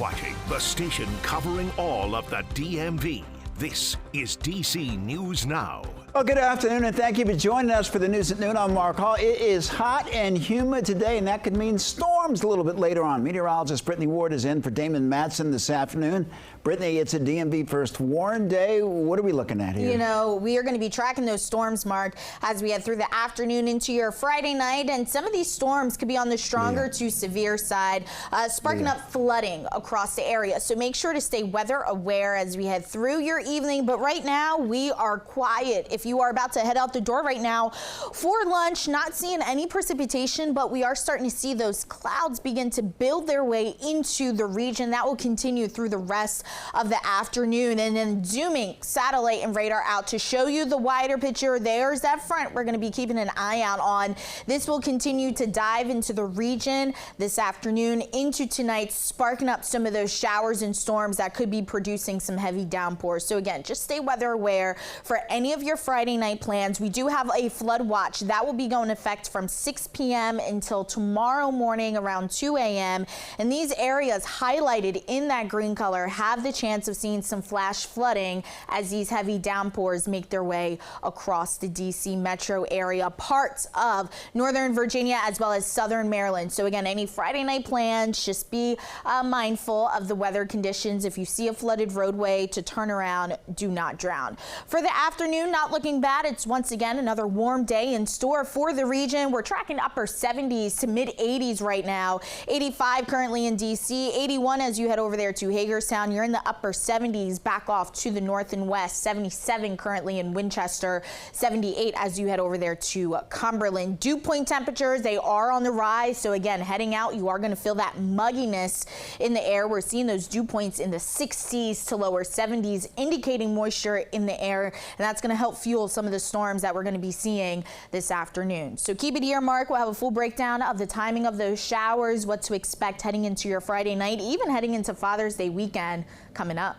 watching the station covering all of the DMV. This is DC News Now. Well, good afternoon, and thank you for joining us for the news at noon. I'm Mark Hall. It is hot and humid today, and that could mean storms a little bit later on. Meteorologist Brittany Ward is in for Damon Matson this afternoon. Brittany, it's a DMV first warn day. What are we looking at here? You know, we are going to be tracking those storms, Mark, as we head through the afternoon into your Friday night, and some of these storms could be on the stronger to severe side, sparking up flooding across the area. So make sure to stay weather aware as we head through your evening. But right now, we are quiet. If you are about to head out the door right now for lunch, not seeing any precipitation, but we are starting to see those clouds begin to build their way into the region. That will continue through the rest of the afternoon. And then zooming satellite and radar out to show you the wider picture. There's that front we're going to be keeping an eye out on. This will continue to dive into the region this afternoon into tonight, sparking up some of those showers and storms that could be producing some heavy downpours. So again, just stay weather aware for any of your Friday night plans. We do have a flood watch that will be going into effect from 6 p.m. until tomorrow morning around 2 a.m. And these areas highlighted in that green color have the chance of seeing some flash flooding as these heavy downpours make their way across the DC metro area, parts of Northern Virginia as well as Southern Maryland. So again, any Friday night plans, just be mindful of the weather conditions. If you see a flooded roadway, to turn around, do not drown. For the afternoon, not looking bad. It's once again another warm day in store for the region. We're tracking upper 70s to mid 80s right now. 85 currently in DC, 81 as you head over there to Hagerstown. You're in the upper 70s back off to the north and west. 77 currently in Winchester, 78 as you head over there to Cumberland. Dew point temperatures, they are on the rise. So again, heading out, you are going to feel that mugginess in the air. We're seeing those dew points in the 60s to lower 70s, indicating moisture in the air, and that's going to help fuel some of the storms that we're going to be seeing this afternoon. So keep it here, Mark. We'll have a full breakdown of the timing of those showers, what to expect heading into your Friday night, even heading into Father's Day weekend coming up.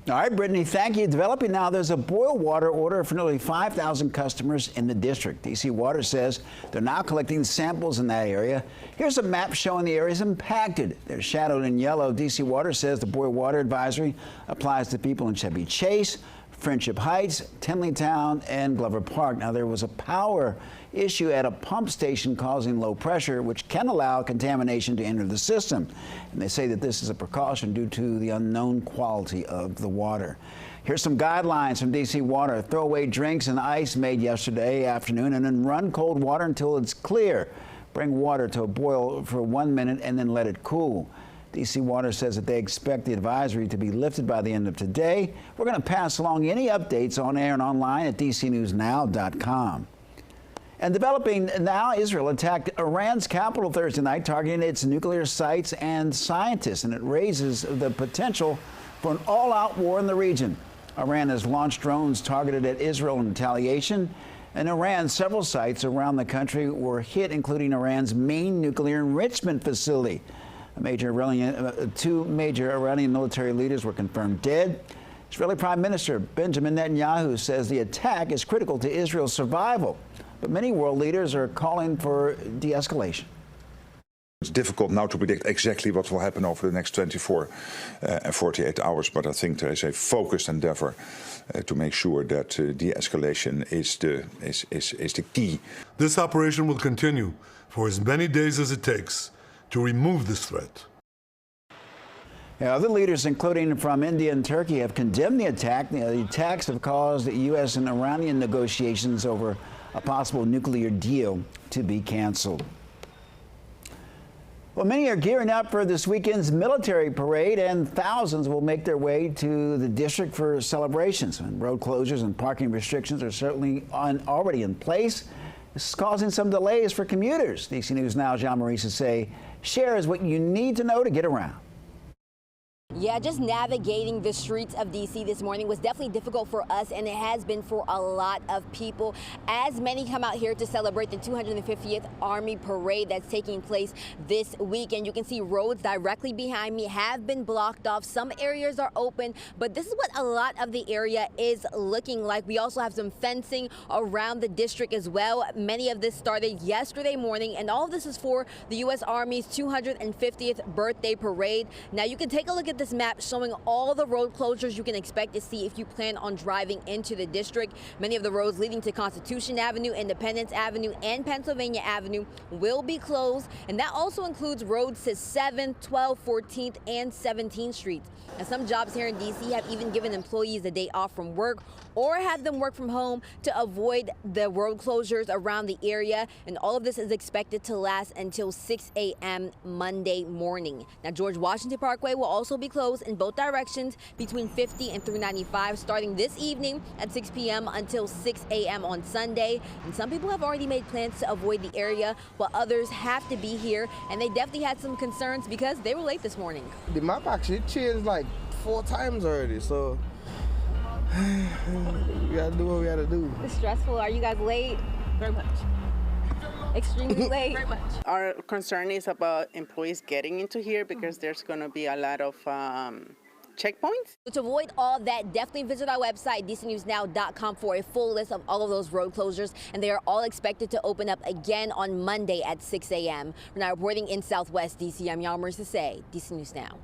All right, Brittany, thank you. Developing now, there's a boil water order for nearly 5,000 customers in the district. DC Water says they're now collecting samples in that area. Here's a map showing the areas impacted. They're shadowed in yellow. DC Water says the boil water advisory applies to people in Chevy Chase, Friendship Heights, Tenleytown, and Glover Park. Now, there was a power issue at a pump station causing low pressure, which can allow contamination to enter the system. And they say that this is a precaution due to the unknown quality of the water. Here's some guidelines from DC Water. Throw away drinks and ice made yesterday afternoon, and then run cold water until it's clear. Bring water to a boil for 1 minute and then let it cool. DC Water says that they expect the advisory to be lifted by the end of today. We're going to pass along any updates on air and online at dcnewsnow.com. And developing now, Israel attacked Iran's capital Thursday night, targeting its nuclear sites and scientists, and it raises the potential for an all-out war in the region. Iran has launched drones targeted at Israel in retaliation. In Iran, several sites around the country were hit, including Iran's main nuclear enrichment facility. Two major Iranian military leaders were confirmed dead. Israeli Prime Minister Benjamin Netanyahu says the attack is critical to Israel's survival, but many world leaders are calling for de-escalation. It's difficult now to predict exactly what will happen over the next 24 and 48 hours, but I think there is a focused endeavor to make sure that de-escalation is the key. This operation will continue for as many days as it takes to remove this threat. Other leaders, including from India and Turkey, have condemned the attack. The attacks have caused U.S. and Iranian negotiations over a possible nuclear deal to be canceled. Well, many are gearing up for this weekend's military parade, and thousands will make their way to the district for celebrations. And road closures and parking restrictions are certainly already in place. This is causing some delays for commuters. DC News Now, John Maurice say shares what you need to know to get around. Yeah, just navigating the streets of D.C. this morning was definitely difficult for us, and it has been for a lot of people, as many come out here to celebrate the 250th Army Parade that's taking place this weekend. You can see roads directly behind me have been blocked off. Some areas are open, but this is what a lot of the area is looking like. We also have some fencing around the district as well. Many of this started yesterday morning, and all of this is for the U.S. Army's 250th birthday parade. Now, you can take a look at this map showing all the road closures you can expect to see if you plan on driving into the district. Many of the roads leading to Constitution Avenue, Independence Avenue, and Pennsylvania Avenue will be closed, and that also includes roads to 7th, 12th, 14th, and 17th Streets. And some jobs here in D.C. have even given employees a day off from work or have them work from home to avoid the road closures around the area. And all of this is expected to last until 6 a.m. Monday morning. Now, George Washington Parkway will also be closed in both directions between 50 and 395 starting this evening at 6 p.m. until 6 a.m. on Sunday. And some people have already made plans to avoid the area, while others have to be here. And they definitely had some concerns because they were late this morning. The map actually changed like 4 times already, so we gotta do what we gotta do. It's stressful. Are you guys late? Very much. Extremely late? Very much. Our concern is about employees getting into here because there's going to be a lot of checkpoints. To avoid all that, definitely visit our website, dcnewsnow.com, for a full list of all of those road closures, and they are all expected to open up again on Monday at 6 a.m. We're now reporting in Southwest D.C. I'm Yalmer Sase, DC News Now.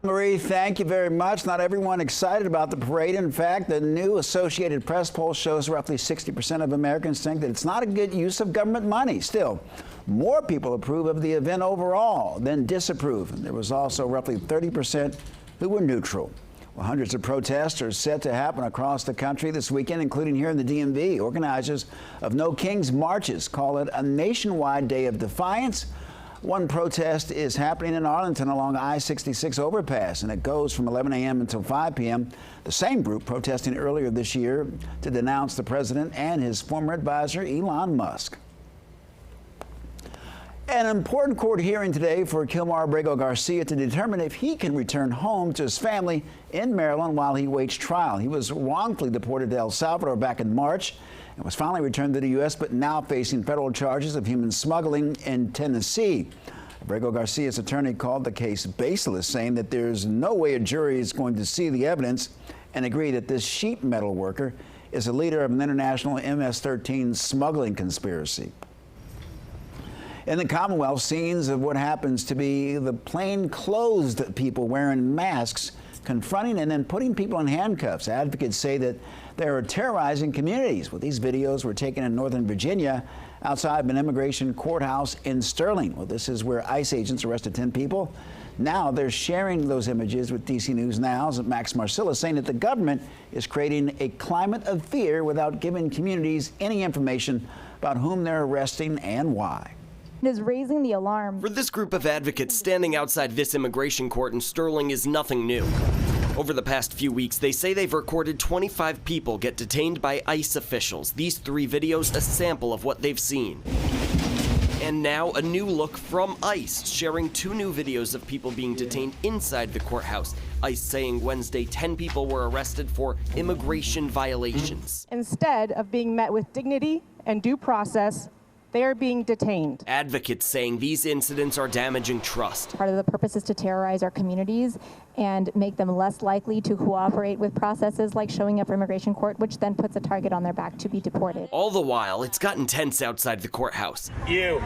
Marie, thank you very much. Not everyone excited about the parade. In fact, the new Associated Press poll shows roughly 60% of Americans think that it's not a good use of government money. Still, more people approve of the event overall than disapprove. And there was also roughly 30% who were neutral. Well, hundreds of protests are set to happen across the country this weekend, including here in the DMV. Organizers of No Kings marches call it a nationwide day of defiance. One protest is happening in Arlington along I-66 overpass, and it goes from 11 a.m. until 5 p.m. The same group protesting earlier this year to denounce the president and his former advisor, Elon Musk. An important court hearing today for Kilmar Abrego Garcia to determine if he can return home to his family in Maryland while he waits trial. He was wrongfully deported to El Salvador back in March and was finally returned to the U.S., but now facing federal charges of human smuggling in Tennessee. Abrego Garcia's attorney called the case baseless, saying that there's no way a jury is going to see the evidence and agree that this sheet metal worker is a leader of an international MS-13 smuggling conspiracy. In the Commonwealth, scenes of what happens to be the plain-clothes people wearing masks, confronting and then putting people in handcuffs. Advocates say that they are terrorizing communities. Well, these videos were taken in Northern Virginia outside an immigration courthouse in Sterling. Well, this is where ICE agents arrested 10 people. Now they're sharing those images with DC News Now's Max Marcilla, saying that the government is creating a climate of fear without giving communities any information about whom they're arresting and why. Is raising the alarm. For this group of advocates, standing outside this immigration court in Sterling is nothing new. Over the past few weeks, they say they've recorded 25 people get detained by ICE officials. These 3 videos, a sample of what they've seen. And now a new look from ICE, sharing 2 new videos of people being detained inside the courthouse. ICE saying Wednesday 10 people were arrested for immigration violations. Instead of being met with dignity and due process, they are being detained. Advocates saying these incidents are damaging trust. Part of the purpose is to terrorize our communities and make them less likely to cooperate with processes like showing up for immigration court, which then puts a target on their back to be deported. All the while, it's gotten tense outside the courthouse. You,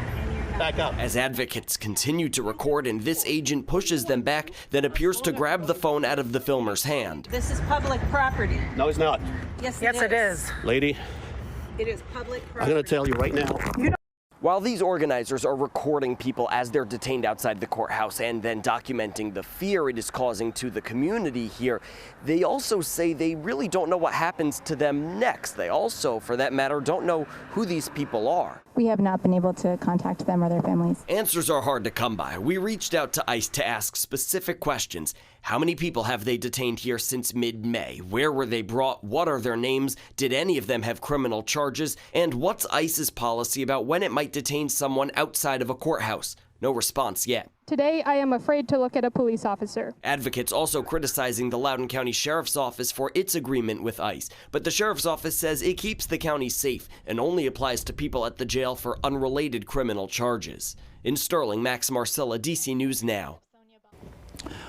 back up. As advocates continue to record and this agent pushes them back, then appears to grab the phone out of the filmer's hand. This is public property. No, it's not. Yes, it is. Lady, It is public property. I'm going to tell you right now. While these organizers are recording people as they're detained outside the courthouse and then documenting the fear it is causing to the community here, they also say they really don't know what happens to them next. They also, for that matter, don't know who these people are. We have not been able to contact them or their families. Answers are hard to come by. We reached out to ICE to ask specific questions. How many people have they detained here since mid-May? Where were they brought? What are their names? Did any of them have criminal charges? And what's ICE's policy about when it might detain someone outside of a courthouse? No response yet. Today, I am afraid to look at a police officer. Advocates also criticizing the Loudoun County Sheriff's Office for its agreement with ICE. But the Sheriff's Office says it keeps the county safe and only applies to people at the jail for unrelated criminal charges. In Sterling, Max Marcella, DC News Now.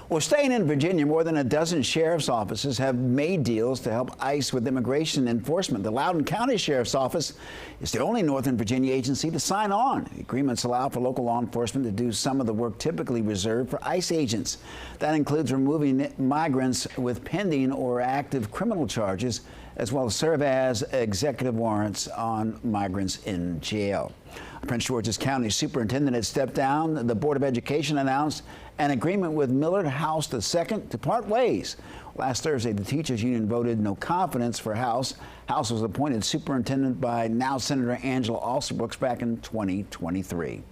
Well, staying in Virginia, more than a dozen sheriff's offices have made deals to help ICE with immigration enforcement. The Loudoun County Sheriff's Office is the only Northern Virginia agency to sign on. The agreements allow for local law enforcement to do some of the work typically reserved for ICE agents. That includes removing migrants with pending or active criminal charges, as well as serve as executive warrants on migrants in jail. Prince George's County Superintendent has stepped down. The Board of Education announced an agreement with Millard House II to part ways. Last Thursday, the teachers union voted no confidence for House. House was appointed superintendent by now Senator Angela Alsobrooks back in 2023.